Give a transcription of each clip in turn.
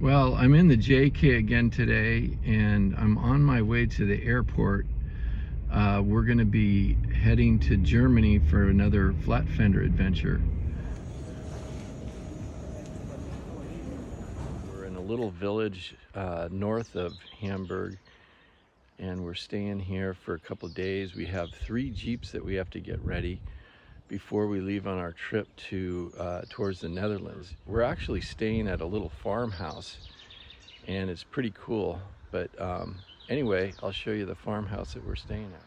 Well, I'm in the JK again today, and I'm on my way to the airport. We're going to be heading to Germany for another flat fender adventure. We're in a little village north of Hamburg, and we're staying here for a couple of days. We have 3 Jeeps that we have to get ready before we leave on our trip to towards the Netherlands. We're actually staying at a little farmhouse, and it's pretty cool. But anyway, I'll show you the farmhouse that we're staying at.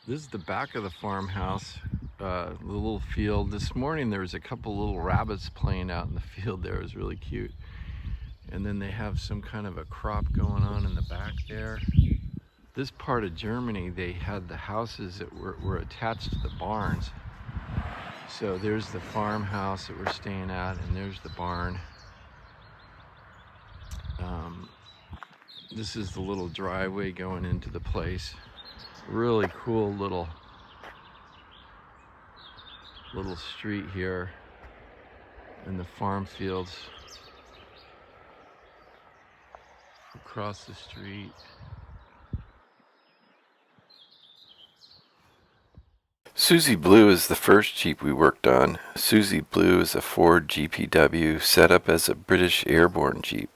This is the back of the farmhouse, the little field. This morning there was a couple little rabbits playing out in the field there. It was really cute. And then they have some kind of a crop going on in the back there. This part of Germany, they had the houses that were attached to the barns. So there's the farmhouse that we're staying at, and there's the barn. This is the little driveway going into the place. Really cool little street here in the farm fields. Across the street. Susie Blue is the first Jeep we worked on. Susie Blue is a Ford GPW set up as a British airborne Jeep.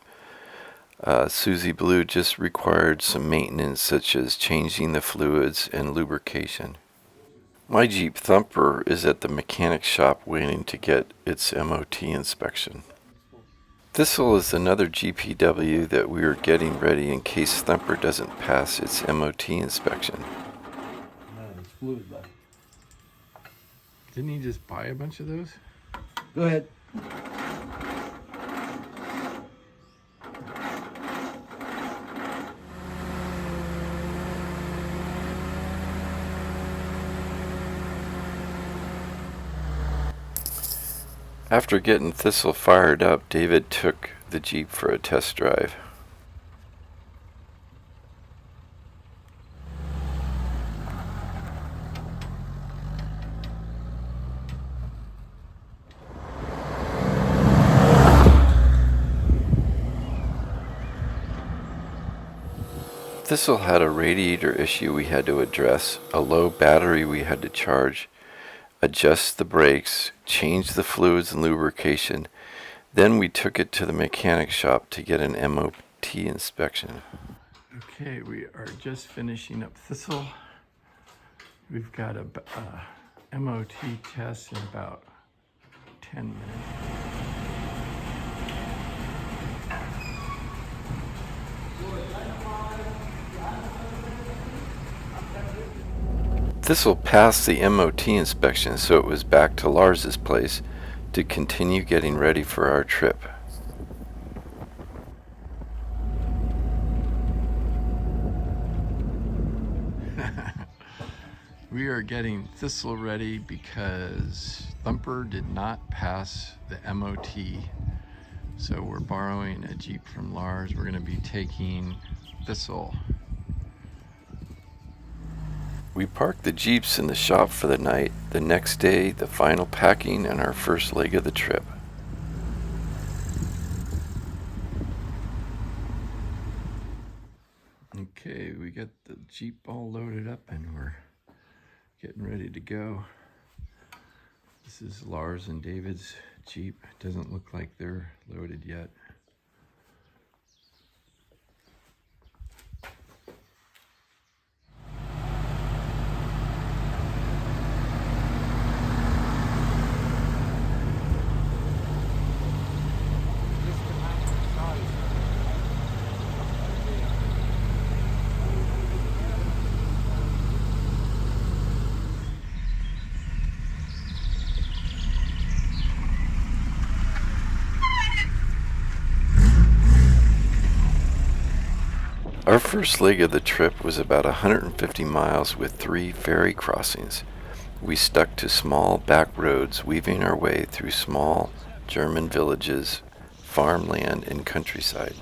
Susie Blue just required some maintenance, such as changing the fluids and lubrication. My Jeep Thumper is at the mechanic shop waiting to get its MOT inspection. Thistle is another GPW that we are getting ready in case Thumper doesn't pass its MOT inspection. No, it's fluid left. Didn't he just buy a bunch of those? Go ahead. After getting Thistle fired up, David took the Jeep for a test drive. Thistle had a radiator issue we had to address, a low battery we had to charge, adjust the brakes, change the fluids and lubrication. Then we took it to the mechanic shop to get an MOT inspection. Okay, we are just finishing up Thistle. We've got a MOT test in about 10 minutes. Thistle passed the MOT inspection, so it was back to Lars's place to continue getting ready for our trip. We are getting Thistle ready because Thumper did not pass the MOT. So we're borrowing a Jeep from Lars. We're going to be taking Thistle. We parked the Jeeps in the shop for the night. The next day, the final packing and our first leg of the trip. Okay, we got the Jeep all loaded up and we're getting ready to go. This is Lars and David's Jeep. It doesn't look like they're loaded yet. Our first leg of the trip was about 150 miles with 3 ferry crossings. We stuck to small back roads, weaving our way through small German villages, farmland, and countryside.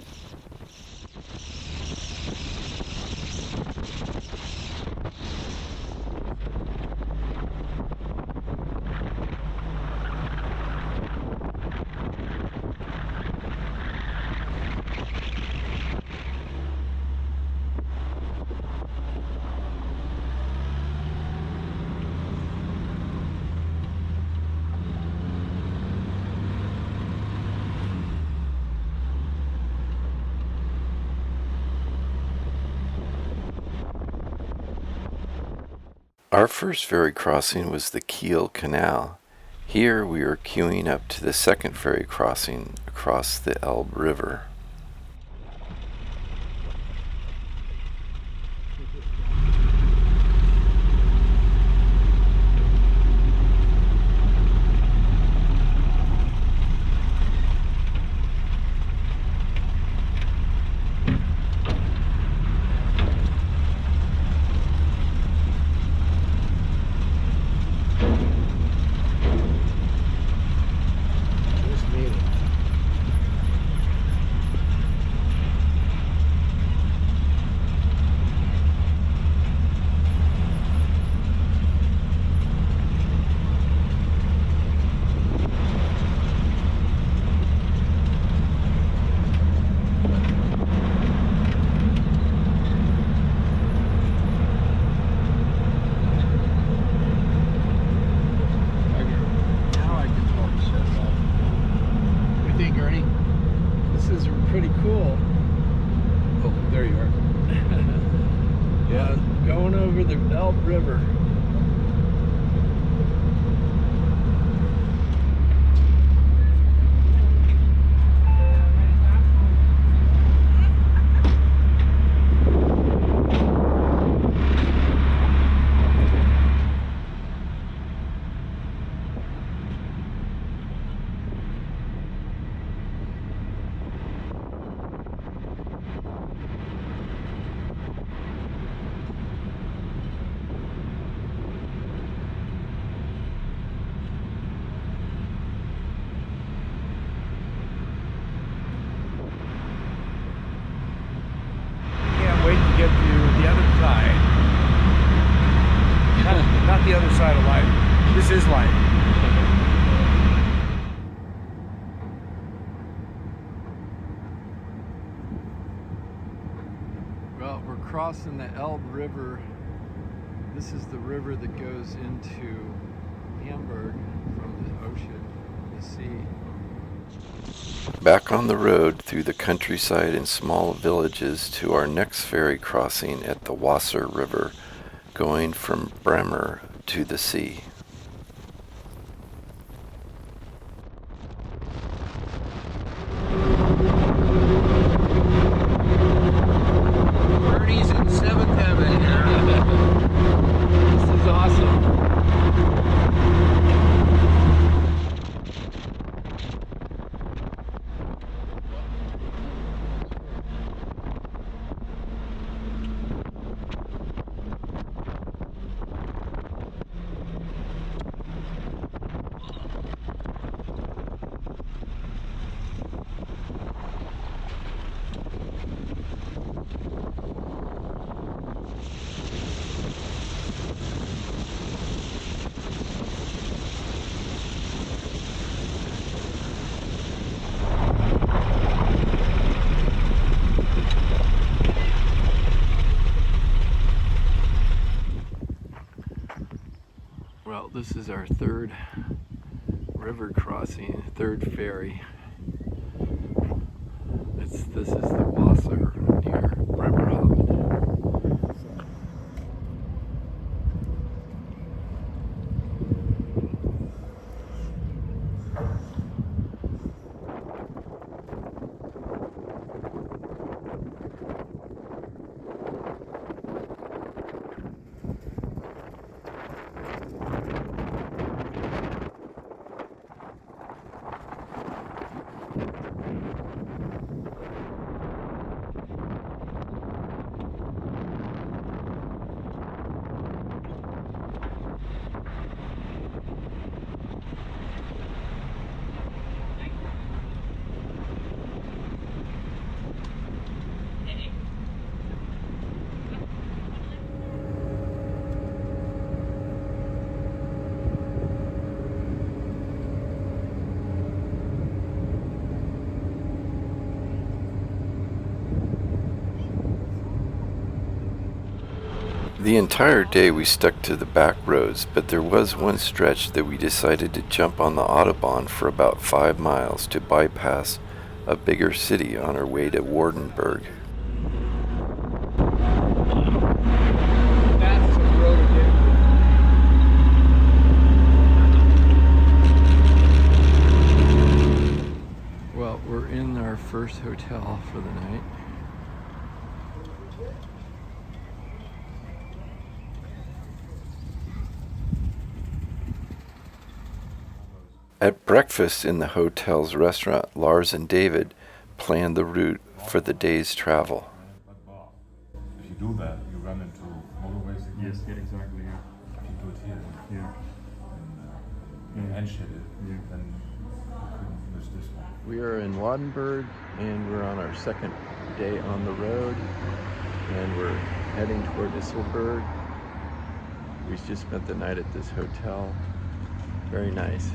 Our first ferry crossing was the Kiel Canal. Here we are queuing up to the second ferry crossing across the Elbe River. Pretty cool. Oh, there you are. Yeah, going over the Elbe River. Get to the other side. Not the other side of life. This is life. Well, we're crossing the Elbe River. This is the river that goes into Hamburg from the ocean, the sea. Back on the road through the countryside and small villages to our next ferry crossing at the Wasser River, going from Bremer to the sea. Bernie's in seventh heaven. This is awesome. Well, this is our third river crossing, third ferry. This is the Wasser near Bremerhaven. The entire day we stuck to the back roads, but there was one stretch that we decided to jump on the Autobahn for about 5 miles to bypass a bigger city on our way to Wardenburg. That's the road again. first hotel for the night. At breakfast in the hotel's restaurant, Lars and David planned the route for the day's travel. If you do that, you run into motorways again. Yes, yeah, exactly, yeah. If you do it here Yeah. and Enschede, then you couldn't miss this one. We are in Wardenburg and we're on our second day on the road and we're heading toward Isselburg. We just spent the night at this hotel. Very nice.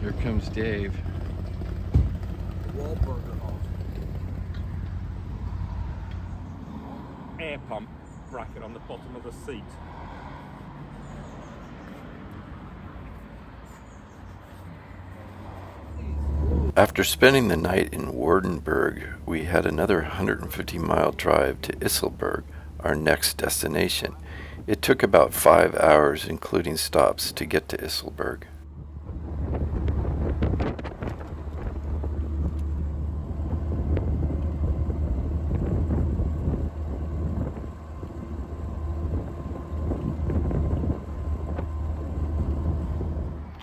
Here comes Dave. Air pump bracket on the bottom of the seat. After spending the night in Wardenburg, we had another 150-mile drive to Isselburg, our next destination. It took about 5 hours, including stops, to get to Isselburg.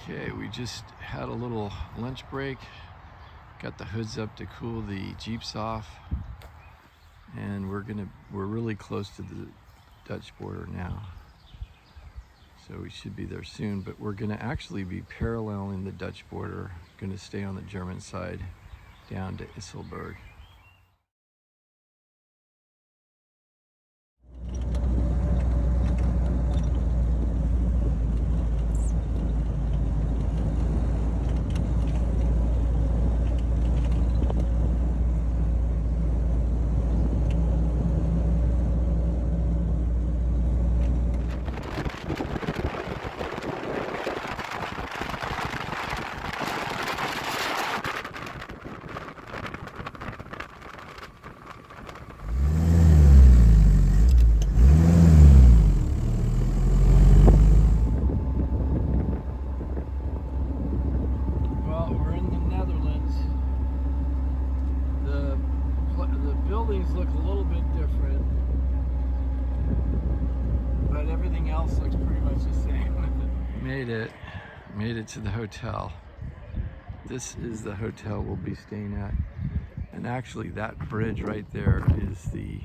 Okay, we just had a little lunch break. Got the hoods up to cool the Jeeps off. And we're really close to the Dutch border now. So we should be there soon, but we're gonna actually be paralleling the Dutch border. Gonna stay on the German side down to Isselburg. Buildings look a little bit different, but everything else looks pretty much the same. Made it to the hotel. This is the hotel we'll be staying at, and actually that bridge right there is the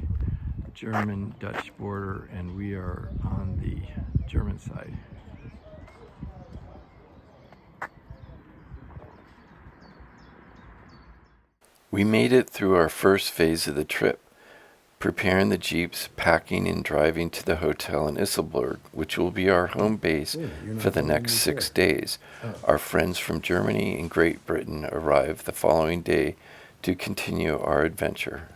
German-Dutch border, and we are on the German side. We made it through our first phase of the trip, preparing the Jeeps, packing and driving to the hotel in Isselburg, which will be our home base for the next 6 days. Our friends from Germany and Great Britain arrived the following day to continue our adventure.